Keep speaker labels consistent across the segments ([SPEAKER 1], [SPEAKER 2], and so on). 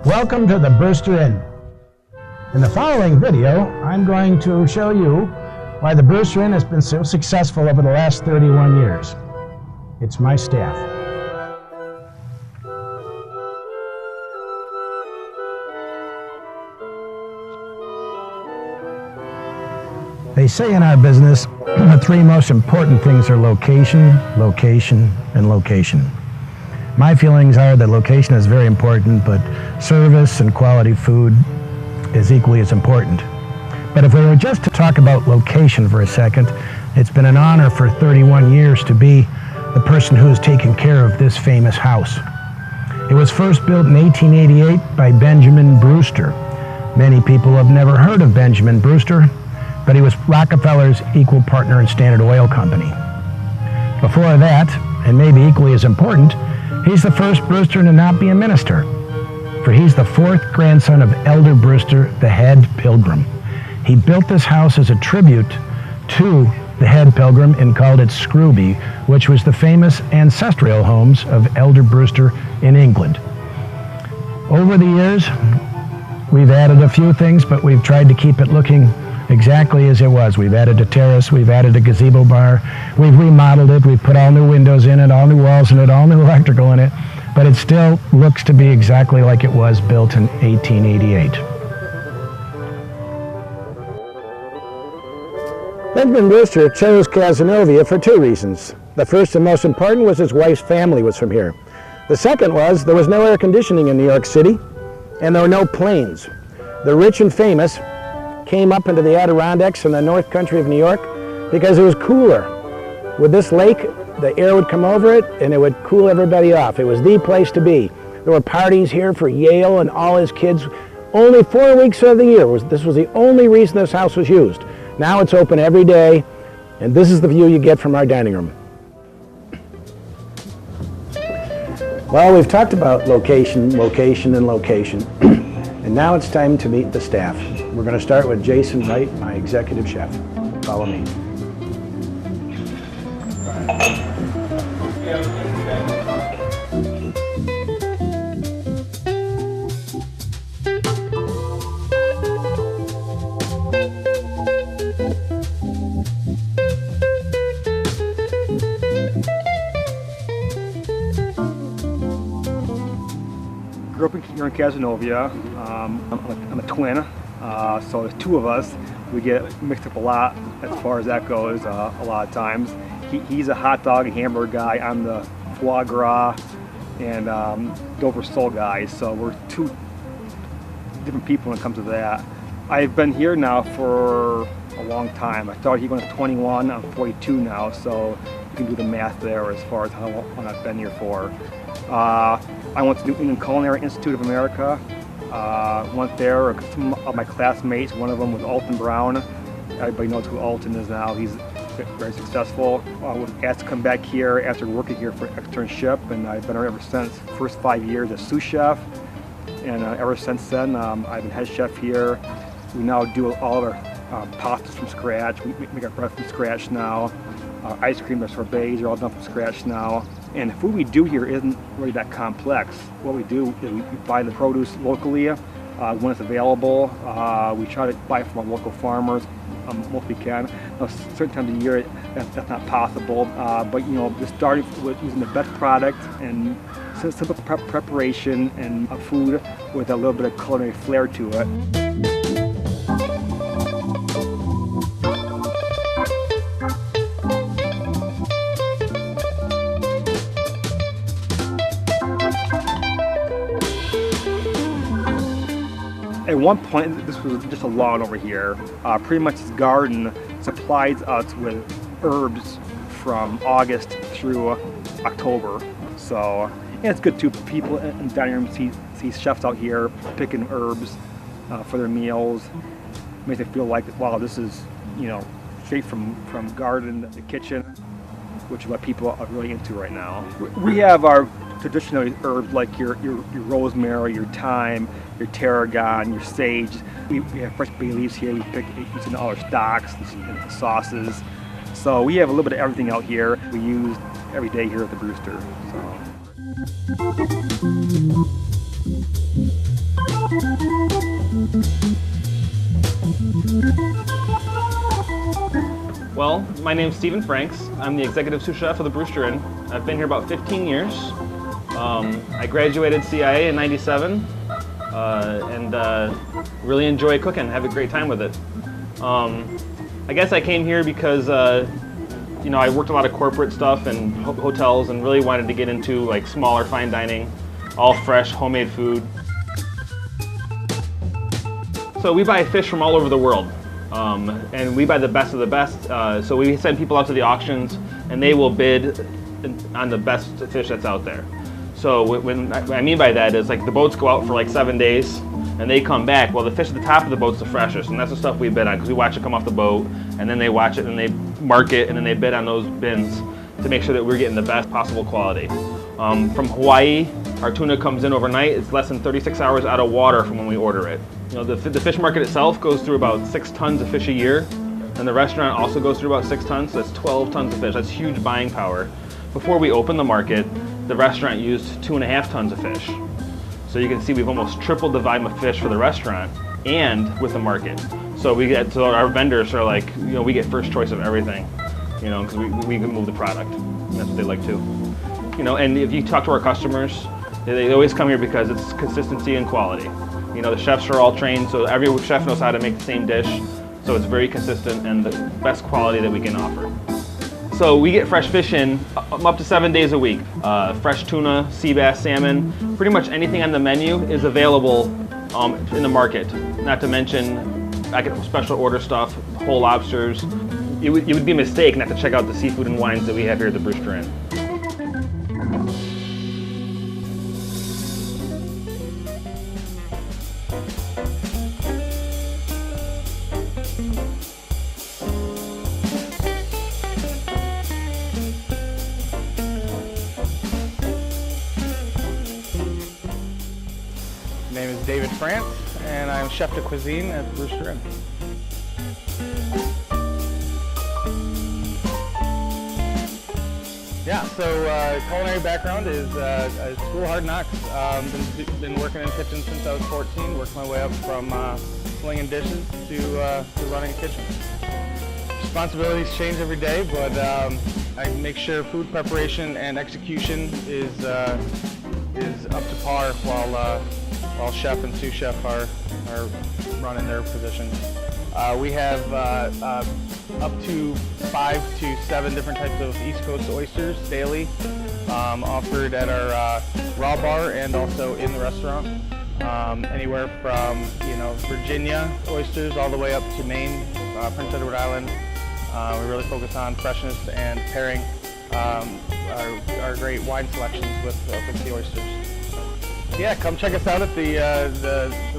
[SPEAKER 1] Welcome to the Brewster Inn. In the following video, I'm going to show you why the Brewster Inn has been so successful over the last 31 years. It's my staff. They say in our business, the three most important things are location, location, and location. My feelings are that location is very important, but service and quality food is equally as important. But if we were just to talk about location for a second, it's been an honor for 31 years to be the person who has taken care of this famous house. It was first built in 1888 by Benjamin Brewster. Many people have never heard of Benjamin Brewster, but he was Rockefeller's equal partner in Standard Oil Company. Before that, and maybe equally as important, he's the first Brewster to not be a minister, for he's the fourth grandson of Elder Brewster, the head pilgrim. He built this house as a tribute to the head pilgrim and called it Scrooby, which was the famous ancestral homes of Elder Brewster in England. Over the years, we've added a few things, but we've tried to keep it looking exactly as it was. We've added a terrace, we've added a gazebo bar, we've remodeled it, we've put all new windows in it, all new walls in it, all new electrical in it, but it still looks to be exactly like it was built in 1888. Benjamin Brewster chose Cazenovia for two reasons. The first and most important was his wife's family was from here. The second was there was no air conditioning in New York City, and there were no planes. The rich and famous came up into the Adirondacks in the north country of New York because it was cooler. With this lake, the air would come over it and it would cool everybody off. It was the place to be. There were parties here for Yale and all his kids. Only 4 weeks of the year. This was the only reason this house was used. Now it's open every day, and this is the view you get from our dining room. Well, we've talked about location, location, and location. And now it's time to meet the staff. We're going to start with Jason Wright, my executive chef. Follow me.
[SPEAKER 2] Grew up here in Cazenovia. I'm a twin, so there's two of us. We get mixed up a lot as far as that goes a lot of times. He's a hot dog and hamburger guy. I'm the foie gras and Dover sole guy, so we're two different people when it comes to that. I've been here now for a long time. I started here when I was 21, I'm 42 now, so you can do the math there as far as how long I've been here for. I went to New England Culinary Institute of America. Went there, some of my classmates, one of them was Alton Brown. Everybody knows who Alton is now. He's very successful. I was asked to come back here after working here for an externship, and I've been here ever since. First 5 years as sous chef, and ever since then I've been head chef here. We now do all of our pastas from scratch. We make our bread from scratch now. Ice cream, our sorbets are all done from scratch now. And the food we do here isn't really that complex. What we do is we buy the produce locally when it's available. We try to buy it from our local farmers most we can. Now, certain times of the year that's not possible, but you know, just starting with using the best product and simple preparation and food with a little bit of culinary flair to it. At one point, this was just a lawn over here. Pretty much this garden supplies us with herbs from August through October. So, and it's good too. People in the dining room see chefs out here picking herbs for their meals. Makes it feel like, wow, this is, you know, straight from garden to the kitchen, which is what people are really into right now. We have our traditional herbs like your rosemary, your thyme, your tarragon, your sage. We have fresh bay leaves here. We pick using all our stocks and sauces. So we have a little bit of everything out here. We use every day here at the Brewster. So.
[SPEAKER 3] Well, my name's Stephen Franks. I'm the executive sous chef of the Brewster Inn. I've been here about 15 years. I graduated CIA in '97 and really enjoy cooking, have a great time with it. I guess I came here because you know, I worked a lot of corporate stuff and hotels and really wanted to get into like smaller fine dining, all fresh, homemade food. So we buy fish from all over the world. And we buy the best of the best. So we send people out to the auctions and they will bid on the best fish that's out there. So what I mean by that is like the boats go out for like 7 days and they come back. Well, the fish at the top of the boat's the freshest, and that's the stuff we bid on because we watch it come off the boat and then they watch it and they mark it and then they bid on those bins to make sure that we're getting the best possible quality. From Hawaii, our tuna comes in overnight. It's less than 36 hours out of water from when we order it. You know, the fish market itself goes through about 6 tons of fish a year, and the restaurant also goes through about 6 tons, so that's 12 tons of fish. That's huge buying power. Before we opened the market, the restaurant used 2.5 tons of fish. So you can see we've almost tripled the volume of fish for the restaurant and with the market. So our vendors are like, you know, we get first choice of everything, you know, because we can move the product. And that's what they like too. You know, and if you talk to our customers, they always come here because it's consistency and quality. You know, the chefs are all trained, so every chef knows how to make the same dish. So it's very consistent and the best quality that we can offer. So we get fresh fish in up to 7 days a week. Fresh tuna, sea bass, salmon, pretty much anything on the menu is available in the market. Not to mention, I get special order stuff, whole lobsters. It would be a mistake not to check out the seafood and wines that we have here at the Brewster Inn.
[SPEAKER 4] My name is David France, and I'm chef de cuisine at the Brewster Inn. Yeah, so culinary background is school hard knocks. Been working in kitchens since I was 14, worked my way up from slinging dishes to running a kitchen. Responsibilities change every day, but I make sure food preparation and execution is up to par while chef and sous chef are running their positions. We have up to 5 to 7 different types of East Coast oysters daily, offered at our raw bar and also in the restaurant. Anywhere from, you know, Virginia oysters all the way up to Maine, Prince Edward Island. We really focus on freshness and pairing our great wine selections with the oysters. Yeah, come check us out at the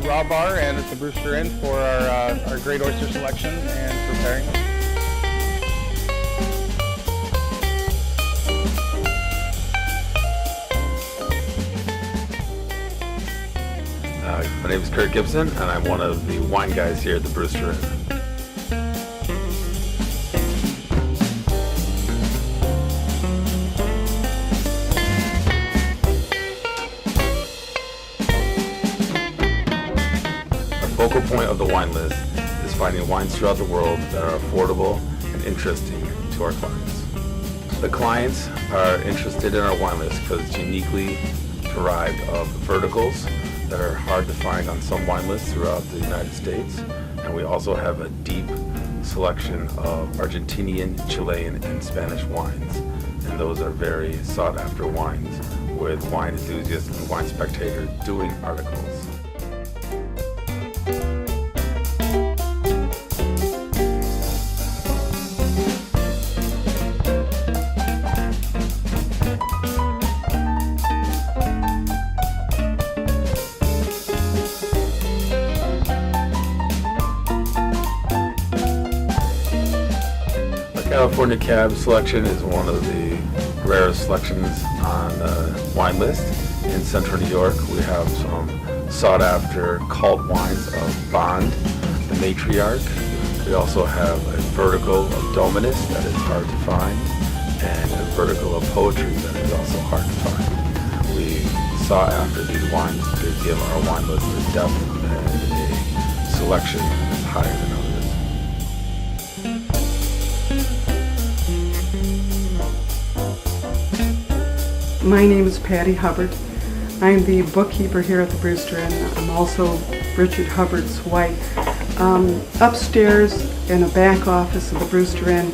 [SPEAKER 4] Raw Bar and at the Brewster Inn for our great oyster selection and for pairing.
[SPEAKER 5] My name is Kurt Gibson, and I'm one of the wine guys here at the Brewster Inn. The focal point of the wine list is finding wines throughout the world that are affordable and interesting to our clients. The clients are interested in our wine list because it's uniquely derived of verticals that are hard to find on some wine lists throughout the United States. And we also have a deep selection of Argentinian, Chilean, and Spanish wines. And those are very sought after wines with wine enthusiasts and wine spectators doing articles. California Cab selection is one of the rarest selections on the wine list. In central New York, we have some sought-after cult wines of Bond, the Matriarch. We also have a vertical of Dominus that is hard to find, and a vertical of Poetry that is also hard to find. We sought after these wines to give our wine list a depth and a selection that is higher than others.
[SPEAKER 6] My name is Patty Hubbard. I'm the bookkeeper here at the Brewster Inn. I'm also Richard Hubbard's wife. Upstairs in a back office of the Brewster Inn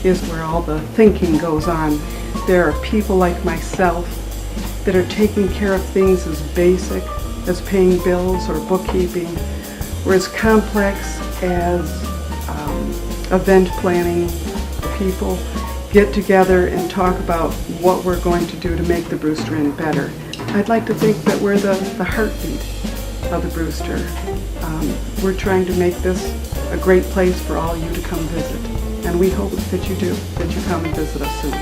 [SPEAKER 6] is where all the thinking goes on. There are people like myself that are taking care of things as basic as paying bills or bookkeeping, or as complex as event planning. People get together and talk about what we're going to do to make the Brewster Inn better. I'd like to think that we're the heartbeat of the Brewster. We're trying to make this a great place for all you to come visit, and we hope that you do, that you come and visit us soon.